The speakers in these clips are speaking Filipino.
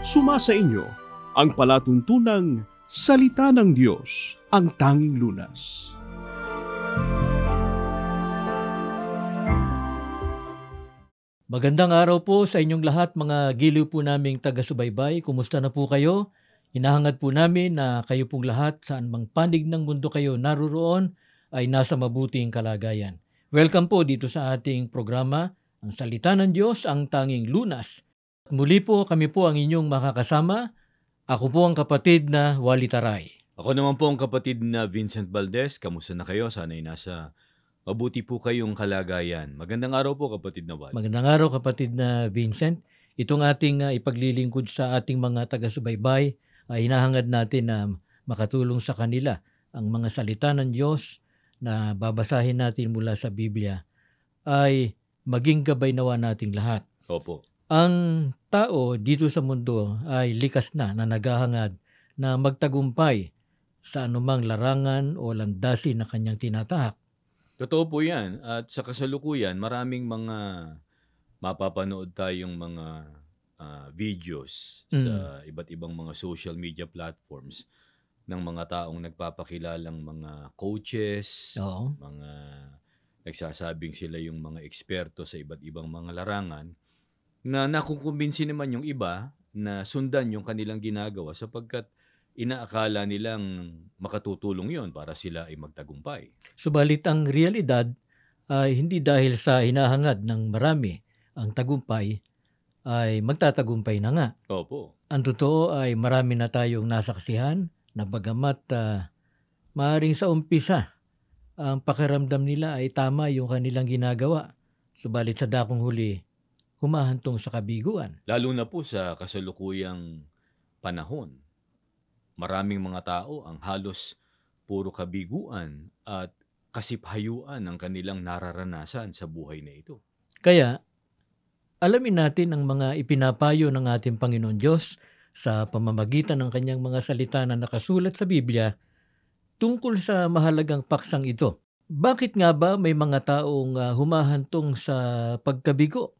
Sumasa inyo ang palatuntunang Salita ng Diyos, ang tanging lunas. Magandang araw po sa inyong lahat, mga giliw po naming taga-subaybay. Kumusta na po kayo? Hinahangad po namin na kayo pong lahat, saan mang panig ng mundo kayo naruroon, ay nasa mabuting kalagayan. Welcome po dito sa ating programa, ang Salita ng Diyos, ang tanging lunas. Muli po, kami po ang inyong makakasama. Ako po ang kapatid na Wally Taray. Ako naman po ang kapatid na Vincent Valdez. Kamusta na kayo? Sana'y nasa mabuti po kayong kalagayan. Magandang araw po, kapatid na Wally. Magandang araw, kapatid na Vincent. Itong ating ipaglilingkod sa ating mga taga-subaybay, hinahangad natin na makatulong sa kanila ang mga salita ng Diyos na babasahin natin mula sa Biblia ay maging gabay nawa nating lahat. Opo. Ang tao dito sa mundo ay likas na naghahangad na magtagumpay sa anumang larangan o landasin na kanyang tinatahak. Totoo po yan. At sa kasalukuyan, maraming mga mapapanood tayong mga videos sa iba't ibang mga social media platforms ng mga taong nagpapakilalang mga coaches, mga nagsasabing sila yung mga eksperto sa iba't ibang mga larangan, na nakukumbinsi naman yung iba na sundan yung kanilang ginagawa sapagkat inaakala nilang makatutulong yon para sila ay magtagumpay. Subalit ang realidad ay hindi dahil sa hinahangad ng marami ang tagumpay ay magtatagumpay na nga. Opo. Ang totoo ay marami na tayong nasaksihan na bagamat maaaring sa umpisa ang pakiramdam nila ay tama yung kanilang ginagawa. Subalit sa dakong huli, humahantong sa kabiguan. Lalo na po sa kasalukuyang panahon. Maraming mga tao ang halos puro kabiguan at kasiphayuan ang kanilang nararanasan sa buhay na ito. Kaya, alamin natin ang mga ipinapayo ng ating Panginoon Diyos sa pamamagitan ng kanyang mga salita na nakasulat sa Biblia tungkol sa mahalagang paksang ito. Bakit nga ba may mga taong humahantong sa pagkabigo?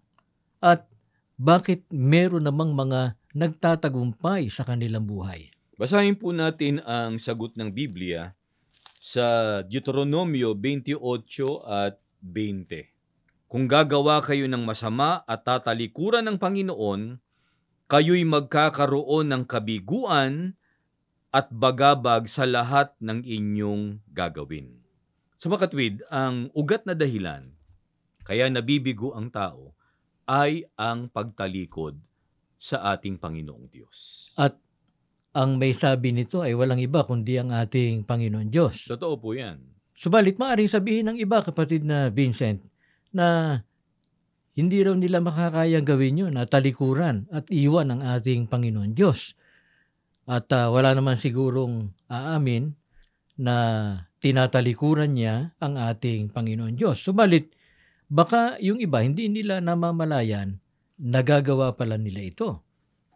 At bakit meron namang mga nagtatagumpay sa kanilang buhay? Basahin po natin ang sagot ng Biblia sa Deuteronomio 28 at 20. Kung gagawa kayo ng masama at tatalikuran ng Panginoon, kayo'y magkakaroon ng kabiguan at bagabag sa lahat ng inyong gagawin. Sa makatwid, ang ugat na dahilan kaya nabibigo ang tao ay ang pagtalikod sa ating Panginoong Diyos. At ang may sabi nito ay walang iba kundi ang ating Panginoon Diyos. Totoo po yan. Subalit maaaring sabihin ng iba, kapatid na Vincent, na hindi raw nila makakayang gawin yun, na talikuran at iwan ang ating Panginoon Diyos. At wala naman sigurong aamin na tinatalikuran niya ang ating Panginoon Diyos. Subalit, baka yung iba hindi nila namamalayan, nagagawa pala nila ito.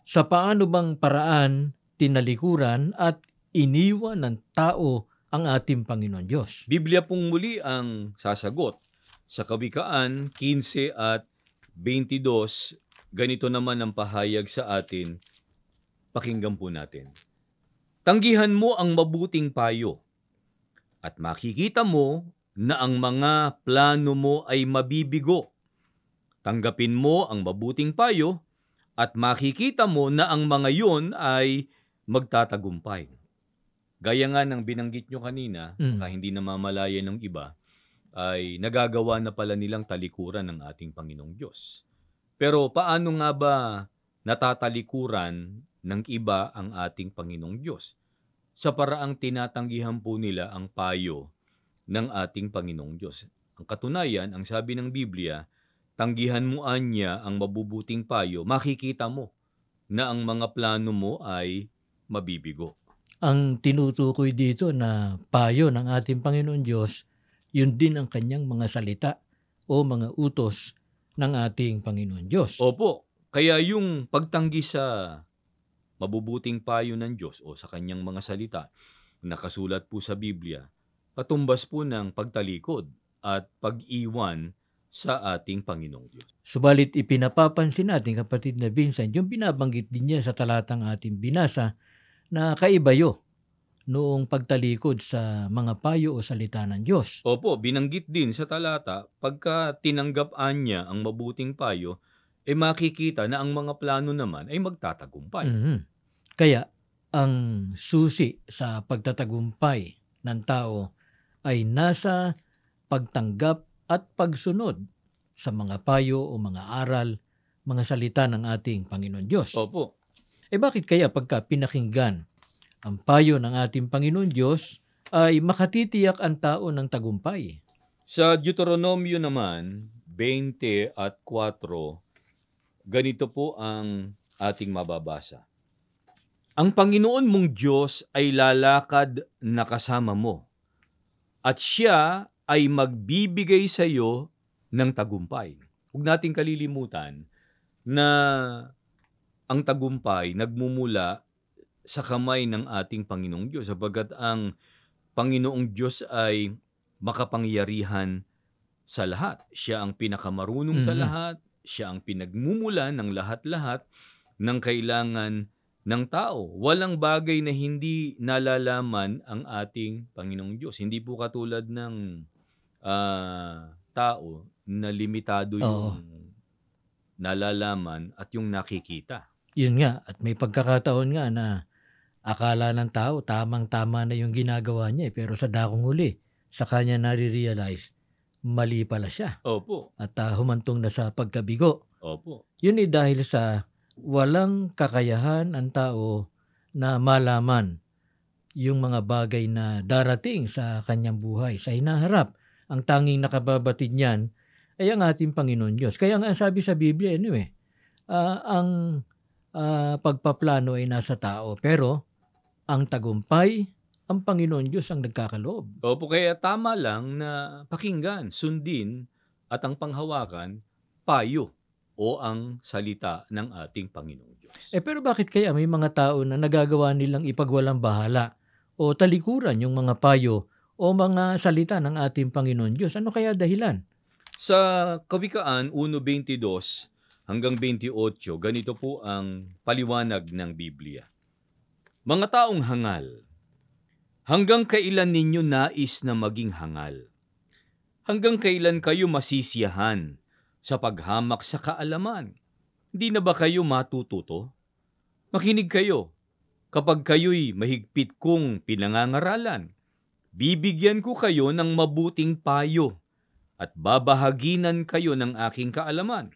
Sa paano bang paraan tinalikuran at iniwan ng tao ang ating Panginoon Diyos? Biblia pong muli ang sasagot. Sa Kawikaan 15 at 22, ganito naman ang pahayag sa atin. Pakinggan po natin. Tanggihan mo ang mabuting payo at makikita mo na ang mga plano mo ay mabibigo. Tanggapin mo ang mabuting payo at makikita mo na ang mga yun ay magtatagumpay. Gaya nga ng binanggit nyo kanina, hindi namamalayan ng iba, ay nagagawa na pala nilang talikuran ng ating Panginoong Diyos. Pero paano nga ba natatalikuran ng iba ang ating Panginoong Diyos? Sa paraang tinatanggihan po nila ang payo ng ating Panginoong Diyos. Ang katunayan, ang sabi ng Biblia, tanggihan mo anya ang mabubuting payo, makikita mo na ang mga plano mo ay mabibigo. Ang tinutukoy dito na payo ng ating Panginoon Diyos, yun din ang kanyang mga salita o mga utos ng ating Panginoon Diyos. Opo, kaya yung pagtanggi sa mabubuting payo ng Diyos o sa kanyang mga salita, nakasulat po sa Biblia, katumbas po ng pagtalikod at pag-iwan sa ating Panginoong Diyos. Subalit ipinapapansin natin, kapatid na Vincent, yung binabanggit din niya sa talatang ating binasa na kaibayo noong pagtalikod sa mga payo o salita ng Diyos. Opo, binanggit din sa talata, pagka tinanggap-an niya ang mabuting payo, makikita na ang mga plano naman ay magtatagumpay. Mhm. Kaya ang susi sa pagtatagumpay ng tao ay nasa pagtanggap at pagsunod sa mga payo o mga aral, mga salita ng ating Panginoon Diyos. Opo. Bakit kaya pagka pinakinggan ang payo ng ating Panginoon Diyos ay makatitiyak ang tao ng tagumpay? Sa Deuteronomio naman, 20 at 4, ganito po ang ating mababasa. Ang Panginoon mong Diyos ay lalakad na kasama mo, at siya ay magbibigay sa iyo ng tagumpay. Huwag nating kalilimutan na ang tagumpay nagmumula sa kamay ng ating Panginoong Diyos, sapagkat ang Panginoong Diyos ay makapangyarihan sa lahat. Siya ang pinakamarunong sa lahat, siya ang pinagmumula ng lahat-lahat ng kailangan ng tao. Walang bagay na hindi nalalaman ang ating Panginoong Diyos. Hindi po katulad ng tao na limitado yung nalalaman at yung nakikita. Yun nga, at may pagkakataon nga na akala ng tao tamang-tama na yung ginagawa niya, pero sa dakong huli, sa kanya nare-realize, mali pala siya. Opo. At humantong na sa pagkabigo. Opo. Yun dahil sa walang kakayahan ang tao na malaman yung mga bagay na darating sa kanyang buhay, sa hinaharap. Ang tanging nakababatid niyan ay ang ating Panginoon Diyos. Kaya nga sabi sa Biblia, ang pagpaplano ay nasa tao, pero ang tagumpay, ang Panginoon Diyos ang nagkakaloob. Opo, kaya tama lang na pakinggan, sundin, at ang panghawakan, payo o ang salita ng ating Panginoong Diyos. Pero bakit kaya may mga tao na nagagawa nilang ipagwalang bahala o talikuran yung mga payo o mga salita ng ating Panginoon Diyos? Ano kaya dahilan? Sa Kawikaan 1:22 hanggang 28, ganito po ang paliwanag ng Biblia. Mga taong hangal, hanggang kailan ninyo nais na maging hangal? Hanggang kailan kayo masisiyahan sa paghamak sa kaalaman? Hindi na ba kayo matututo? Makinig kayo. Kapag kayo'y mahigpit kong pinangangaralan, bibigyan ko kayo ng mabuting payo at babahaginan kayo ng aking kaalaman.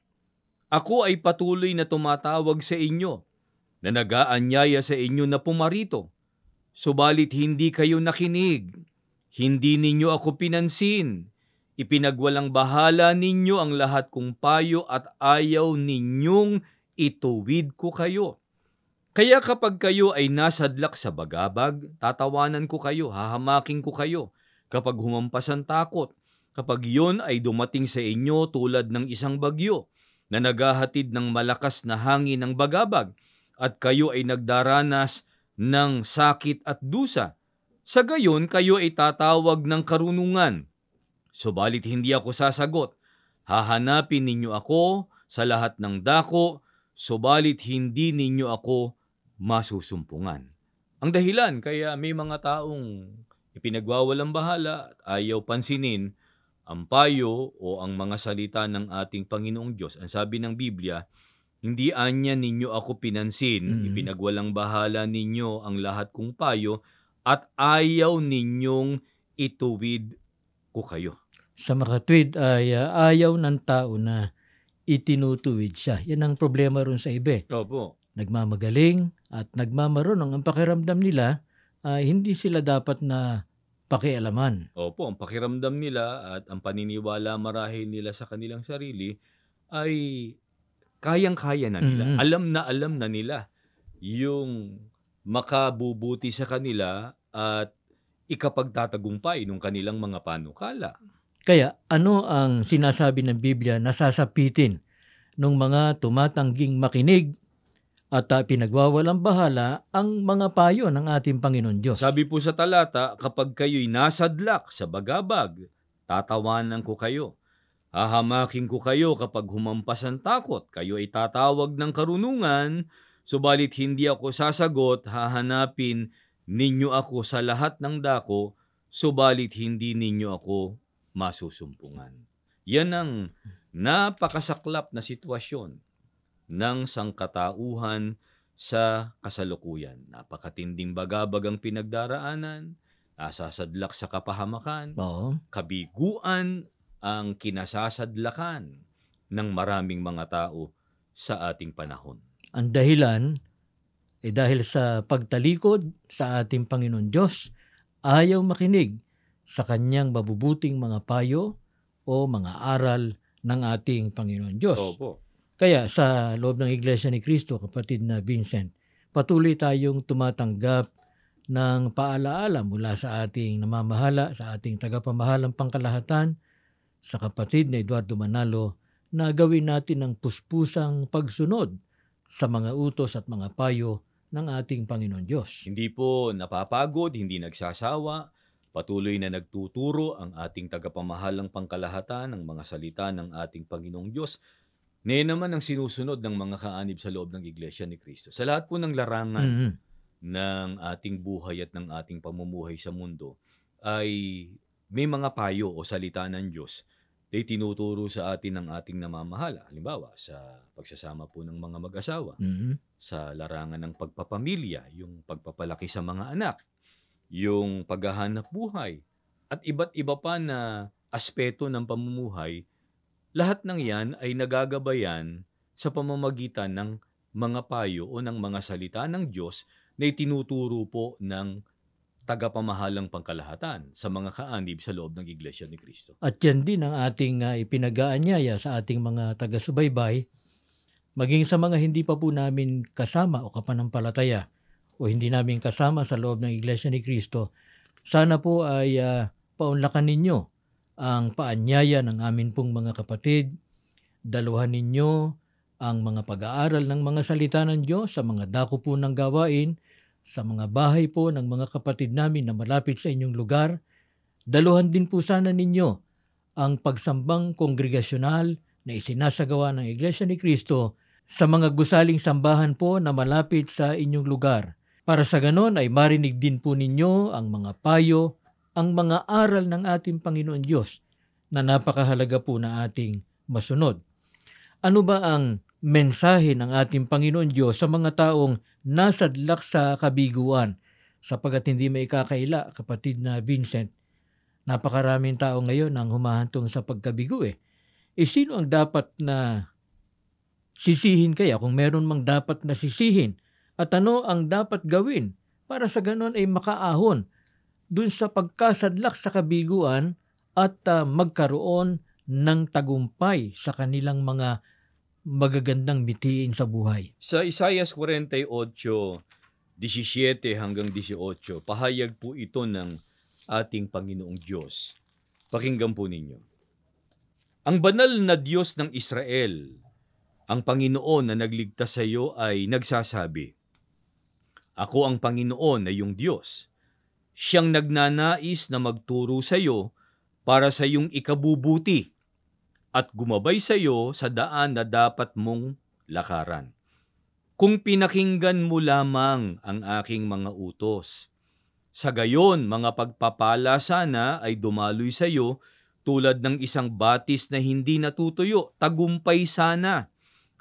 Ako ay patuloy na tumatawag sa inyo, na nag-aanyaya sa inyo na pumarito. Subalit hindi kayo nakinig, hindi ninyo ako pinansin. Ipinagwalang bahala ninyo ang lahat kong payo at ayaw ninyong ituwid ko kayo. Kaya kapag kayo ay nasadlak sa bagabag, tatawanan ko kayo, hahamaking ko kayo. Kapag humampas ang takot, kapag yon ay dumating sa inyo tulad ng isang bagyo na naghahatid ng malakas na hangin ng bagabag, at kayo ay nagdaranas ng sakit at dusa, sa gayon kayo ay tatawag ng karunungan. Subalit hindi ako sasagot. Hahanapin ninyo ako sa lahat ng dako, subalit hindi ninyo ako masusumpungan. Ang dahilan kaya may mga taong ipinagwawalang bahala at ayaw pansinin ang payo o ang mga salita ng ating Panginoong Diyos. Ang sabi ng Biblia, hindi anya ninyo ako pinansin, ipinagwalang bahala ninyo ang lahat kong payo at ayaw ninyong ituwid ko kayo. Sa makatwid ay ayaw ng tao na itinutuwid siya. Yan ang problema ron sa iba. Opo. Nagmamagaling at nagmamarunong ang pakiramdam nila, hindi sila dapat na pakialaman. Opo, ang pakiramdam nila at ang paniniwala marahil nila sa kanilang sarili ay kayang-kaya na nila. Alam na nila yung makabubuti sa kanila at ikapagtatagumpay ng kanilang mga panukala. Kaya ano ang sinasabi ng Biblia na sasapitin ng mga tumatangging makinig at pinagwawalang bahala ang mga payo ng ating Panginoon Diyos? Sabi po sa talata, kapag kayo'y nasadlak sa bagabag, tatawanan ko kayo. Hahamakin ko kayo kapag humampas ang takot. Kayo ay tatawag ng karunungan, subalit hindi ako sasagot, hahanapin ninyo ako sa lahat ng dako, subalit hindi ninyo ako masusumpungan. Yan ang napakasaklap na sitwasyon ng sangkatauhan sa kasalukuyan. Napakatinding bagabag ang pinagdaraanan, nasasadlak sa kapahamakan, Oo. kabiguan ang kinasasadlakan ng maraming mga tao sa ating panahon. Ang dahilan ay dahil sa pagtalikod sa ating Panginoon Diyos, ayaw makinig sa kanyang mabubuting mga payo o mga aral ng ating Panginoon Diyos. Opo. Kaya sa loob ng Iglesia ni Cristo, kapatid na Vincent, patuloy tayong tumatanggap ng paalaala mula sa ating namamahala, sa ating tagapamahalang pangkalahatan, sa kapatid na Eduardo Manalo, na gawin natin ang puspusang pagsunod sa mga utos at mga payo ng ating Panginoon Diyos. Hindi po napapagod, hindi nagsasawa, patuloy na nagtuturo ang ating tagapamahalang pangkalahatan ng mga salita ng ating Panginoong Diyos. Ngayon naman ang sinusunod ng mga kaanib sa loob ng Iglesia ni Cristo. Sa lahat po ng larangan Mhm. ng ating buhay at ng ating pamumuhay sa mundo ay may mga payo o salita ng Diyos na tinuturo sa atin ng ating namamahala. Halimbawa, sa pagsasama po ng mga mag-asawa, Mhm. sa larangan ng pagpapamilya, yung pagpapalaki sa mga anak, yung paghahanap buhay, at iba't iba pa na aspeto ng pamumuhay. Lahat ng yan ay nagagabayan sa pamamagitan ng mga payo o ng mga salita ng Diyos na itinuturo po ng tagapamahalang pangkalahatan sa mga kaanib sa loob ng Iglesia ni Cristo. At yan din ang ating ipinag-aanyaya sa ating mga taga-subaybay, maging sa mga hindi pa po namin kasama o kapanampalataya o hindi namin kasama sa loob ng Iglesia ni Cristo, sana po ay paunlakan ninyo ang paanyaya ng amin pong mga kapatid, daluhan ninyo ang mga pag-aaral ng mga salita ng Diyos sa mga dako po ng gawain, sa mga bahay po ng mga kapatid namin na malapit sa inyong lugar. Daluhan din po sana ninyo ang pagsambang kongregasyonal na isinasagawa ng Iglesia ni Cristo sa mga gusaling sambahan po na malapit sa inyong lugar. Para sa ganon ay marinig din po ninyo ang mga payo, ang mga aral ng ating Panginoon Diyos na napakahalaga po na ating masunod. Ano ba ang mensahe ng ating Panginoon Diyos sa mga taong nasadlak sa kabiguan? Sapagkat hindi may kakaila, kapatid na Vincent, napakaraming tao ngayon ang humahantong sa pagkabigo eh. Sino ang dapat na sisihin kaya kung meron mang dapat na sisihin? At ano ang dapat gawin para sa ganon ay makaahon dun sa pagkasadlak sa kabiguan at magkaroon ng tagumpay sa kanilang mga magagandang mitiin sa buhay? Sa Isaiah 48:17 hanggang 18, pahayag po ito ng ating Panginoong Diyos. Pakinggan po ninyo. Ang banal na Diyos ng Israel, ang Panginoon na nagligtas sa iyo ay nagsasabi, Ako ang Panginoon na iyong Diyos. Siyang nagnanais na magturo sa iyo para sa iyong ikabubuti at gumabay sa iyo sa daan na dapat mong lakaran. Kung pinakinggan mo lamang ang aking mga utos, sa gayon mga pagpapala sana ay dumaloy sa iyo tulad ng isang batis na hindi natutuyo, tagumpay sana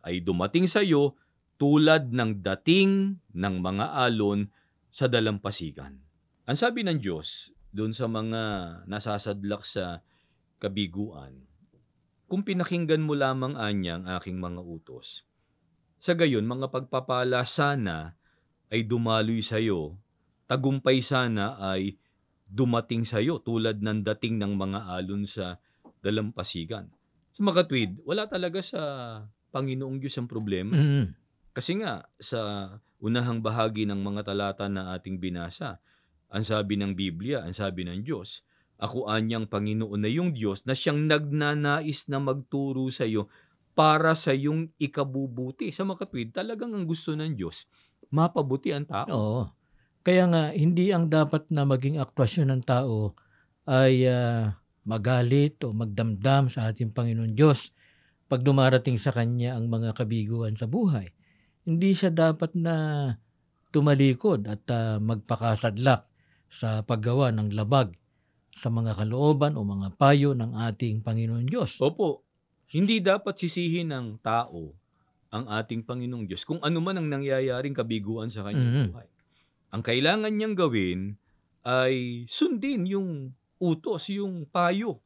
ay dumating sa iyo tulad ng dating ng mga alon sa dalampasigan. Ang sabi ng Diyos doon sa mga nasasadlak sa kabiguan, kung pinakinggan mo lamang anyang aking mga utos, sa gayon mga pagpapala sana ay dumaloy sa iyo, tagumpay sana ay dumating sa iyo tulad ng dating ng mga alon sa dalampasigan. Sa mga katwid, wala talaga sa Panginoong Diyos ang problema. Mhm. Kasi nga, sa unahang bahagi ng mga talata na ating binasa, ang sabi ng Biblia, ang sabi ng Diyos, Ako anyang Panginoon na iyong Diyos na siyang nagnanais na magturo sa iyo para sa iyong ikabubuti. Sa mga katwid, talagang ang gusto ng Diyos, mapabuti ang tao. Oo. Kaya nga, hindi ang dapat na maging aktwasyon ng tao ay magalit o magdamdam sa ating Panginoon Diyos pag dumarating sa Kanya ang mga kabiguan sa buhay. Hindi siya dapat na tumalikod at magpakasadlak sa paggawa ng labag sa mga kalooban o mga payo ng ating Panginoon Diyos. Opo, hindi dapat sisihin ng tao ang ating Panginoong Diyos kung ano man ang nangyayaring kabiguan sa kanyang buhay. Ang kailangan niyang gawin ay sundin yung utos, yung payo.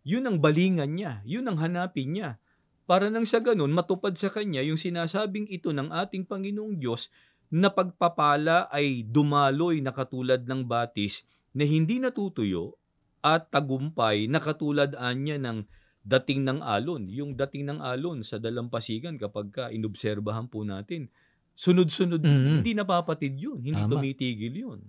Yun ang balingan niya, yun ang hanapin niya. Para nang sa ganun, matupad sa kanya yung sinasabing ito ng ating Panginoong Diyos na pagpapala ay dumaloy na katulad ng batis na hindi natutuyo at tagumpay na katulad anya ng dating ng alon. Yung dating ng alon sa dalampasigan kapag inobserbahan po natin, sunod-sunod, hindi napapatid yun, hindi Tama. tumitigil yun.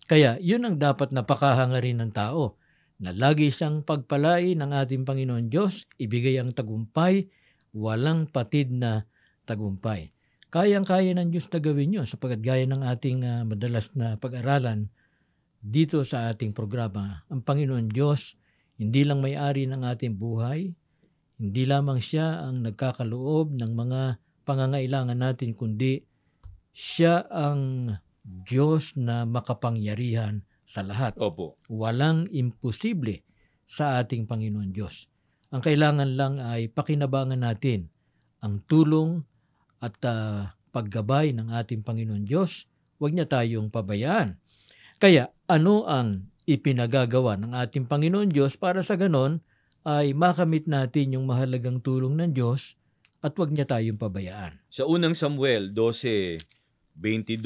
Kaya yun ang dapat napakahangarin ng tao, na lagi siyang pagpalain ng ating Panginoon Diyos, ibigay ang tagumpay, walang patid na tagumpay. Kayang-kaya ng Diyos na gawin yun, sapagkat gaya ng ating madalas na pag-aralan dito sa ating programa, ang Panginoon Diyos hindi lang may-ari ng ating buhay, hindi lamang siya ang nagkakaloob ng mga pangangailangan natin, kundi siya ang Diyos na makapangyarihan sa lahat. Opo. Walang imposible sa ating Panginoon Diyos. Ang kailangan lang ay pakinabangan natin ang tulong at paggabay ng ating Panginoon Diyos. Huwag niya tayong pabayaan. Kaya ano ang ipinagagawa ng ating Panginoon Diyos para sa ganon ay makamit natin yung mahalagang tulong ng Diyos at huwag niya tayong pabayaan. Sa unang Samuel 12, 22,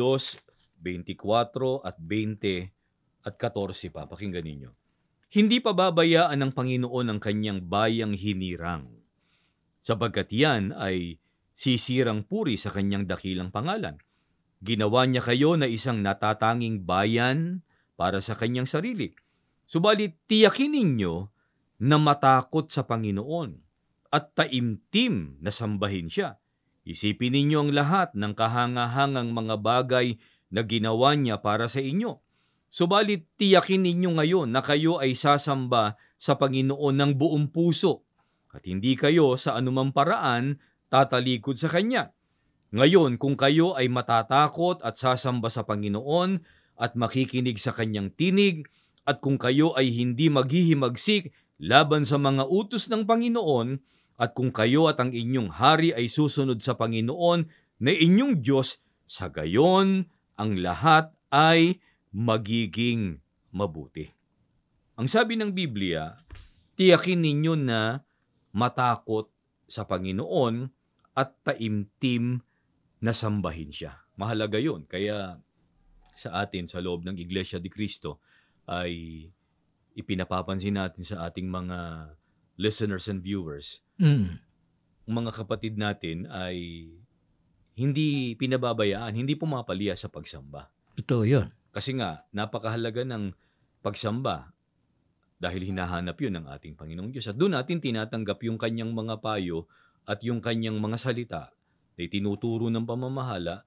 24 at 20 at 14 pa, pakinggan ninyo. Hindi pababayaan ng Panginoon ang kanyang bayang hinirang, sapagkat yan ay sisirang puri sa kanyang dakilang pangalan. Ginawa niya kayo na isang natatanging bayan para sa kanyang sarili. Subalit tiyakin ninyo na matakot sa Panginoon at taimtim na sambahin siya. Isipin ninyo ang lahat ng kahangahangang mga bagay na ginawa niya para sa inyo. Subalit tiyakin ninyo ngayon na kayo ay sasamba sa Panginoon ng buong puso at hindi kayo sa anumang paraan tatalikod sa Kanya. Ngayon, kung kayo ay matatakot at sasamba sa Panginoon at makikinig sa Kanyang tinig, at kung kayo ay hindi maghihimagsik laban sa mga utos ng Panginoon, at kung kayo at ang inyong hari ay susunod sa Panginoon na inyong Diyos, sa gayon ang lahat ay magiging mabuti. Ang sabi ng Biblia, tiyakin ninyo na matakot sa Panginoon at taimtim na sambahin siya. Mahalaga yun. Kaya sa atin, sa loob ng Iglesia de Cristo, ay ipinapapansin natin sa ating mga listeners and viewers, ang mga kapatid natin ay hindi pinababayaan, hindi pumapalya sa pagsamba. Totoo yun. Kasi nga, napakahalaga ng pagsamba dahil hinahanap yun ng ating Panginoong Diyos. At doon natin tinatanggap yung kanyang mga payo at yung kanyang mga salita na tinuturo ng pamamahala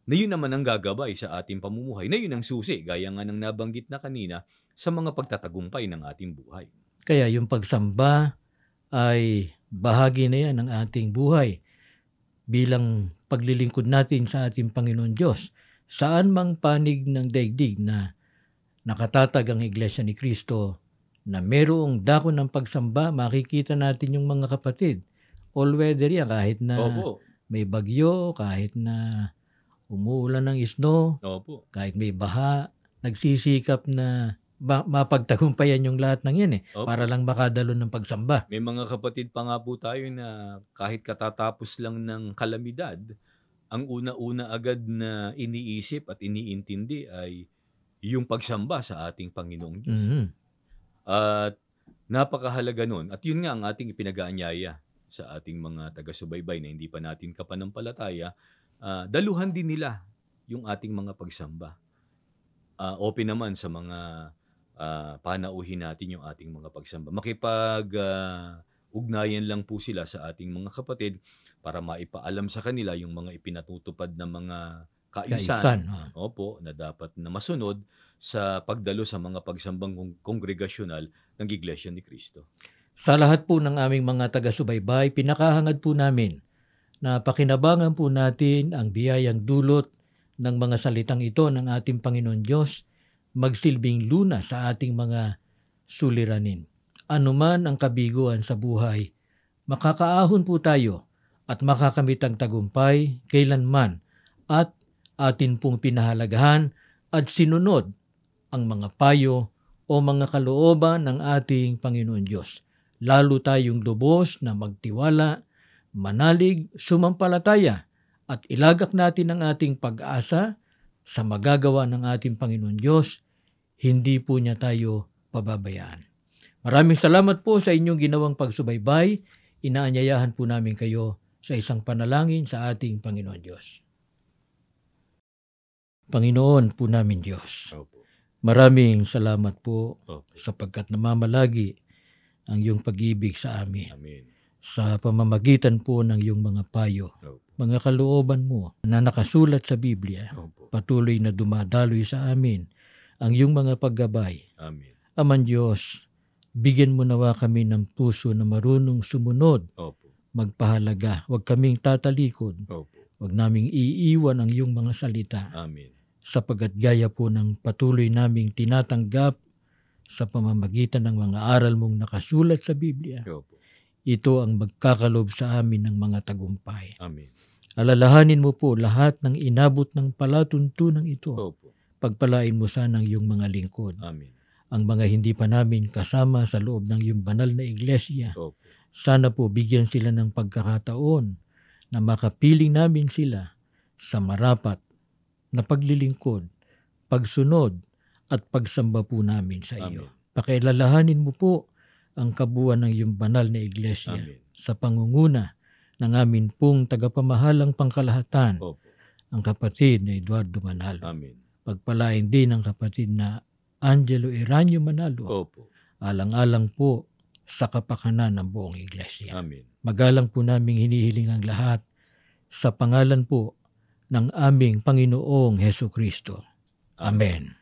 na yun naman ang gagabay sa ating pamumuhay, na yun ang susi, gaya nga ng nabanggit na kanina, sa mga pagtatagumpay ng ating buhay. Kaya yung pagsamba ay bahagi na yan ng ating buhay bilang paglilingkod natin sa ating Panginoon Diyos. Saan mang panig ng daigdig na nakatatag ang Iglesia ni Cristo na merong dako ng pagsamba, makikita natin yung mga kapatid. All weather yan, kahit na Opo. may bagyo, kahit na umuulan ng snow, Opo. kahit may baha, nagsisikap na mapagtagumpayan yung lahat ng yan Opo. para lang makadalo ng pagsamba. May mga kapatid pa nga po tayo na kahit katatapos lang ng kalamidad, ang una-una agad na iniisip at iniintindi ay yung pagsamba sa ating Panginoong Diyos. At napakahalaga nun. At yun nga ang ating ipinag-aanyaya sa ating mga taga-subaybay na hindi pa natin kapanampalataya. Daluhan din nila yung ating mga pagsamba. Open naman sa mga panauhin natin yung ating mga pagsamba. Ugnayan lang po sila sa ating mga kapatid para maipaalam sa kanila yung mga ipinatutupad na mga kaayusan. Kaayusan. Opo, na dapat na masunod sa pagdalo sa mga pagsambang kongregasyonal ng Iglesia ni Cristo. Sa lahat po ng aming mga taga-subaybay, pinakahangad po namin na pakinabangan po natin ang biyayang dulot ng mga salitang ito ng ating Panginoon Diyos, magsilbing lunas sa ating mga suliranin. Anuman ang kabiguan sa buhay, makakaahon po tayo at makakamit ang tagumpay kailanman at atin pong pinahalagahan at sinunod ang mga payo o mga kalooban ng ating Panginoon Diyos. Lalo tayong lubos na magtiwala, manalig, sumampalataya at ilagak natin ang ating pag-asa sa magagawa ng ating Panginoon Diyos. Hindi po niya tayo pababayaan. Maraming salamat po sa inyong ginawang pagsubaybay. Inaanyayahan po namin kayo sa isang panalangin sa ating Panginoon Diyos. Panginoon po namin Diyos, Opo. maraming salamat po Opo. sapagkat namamalagi ang iyong pag-ibig sa amin Amen. sa pamamagitan po ng iyong mga payo, Opo. mga kalooban mo na nakasulat sa Biblia. Opo. Patuloy na dumadaloy sa amin ang iyong mga paggabay. Amen. Aman Diyos, bigyan mo nawa kami ng puso na marunong sumunod, Opo. magpahalaga. Huwag kaming tatalikod. Opo. Huwag naming iiwan ang iyong mga salita. Amen. Sapagat gaya po ng patuloy naming tinatanggap sa pamamagitan ng mga aral mong nakasulat sa Biblia. Opo. Ito ang magkakalob sa amin ng mga tagumpay. Amen. Alalahanin mo po lahat ng inabot ng palatuntunan ito. Opo. Pagpalain mo sana ang iyong mga lingkod. Amen. Ang mga hindi pa namin kasama sa loob ng iyong banal na iglesia, Opo. sana po bigyan sila ng pagkakataon na makapiling namin sila sa marapat na paglilingkod, pagsunod at pagsamba po namin sa iyo. Amen. Pakialalahanin mo po ang kabuuan ng iyong banal na iglesia Amen. sa pangunguna ng amin pong tagapamahalang pangkalahatan, Opo. ang kapatid na Eduardo Manalo. Amen. Pagpalain din ang kapatid na Angelo Eranio Manalo, Opo. alang-alang po sa kapakanan ng buong iglesia. Amen. Magalang po naming hinihiling ang lahat sa pangalan po ng aming Panginoong Heso Kristo. Amen.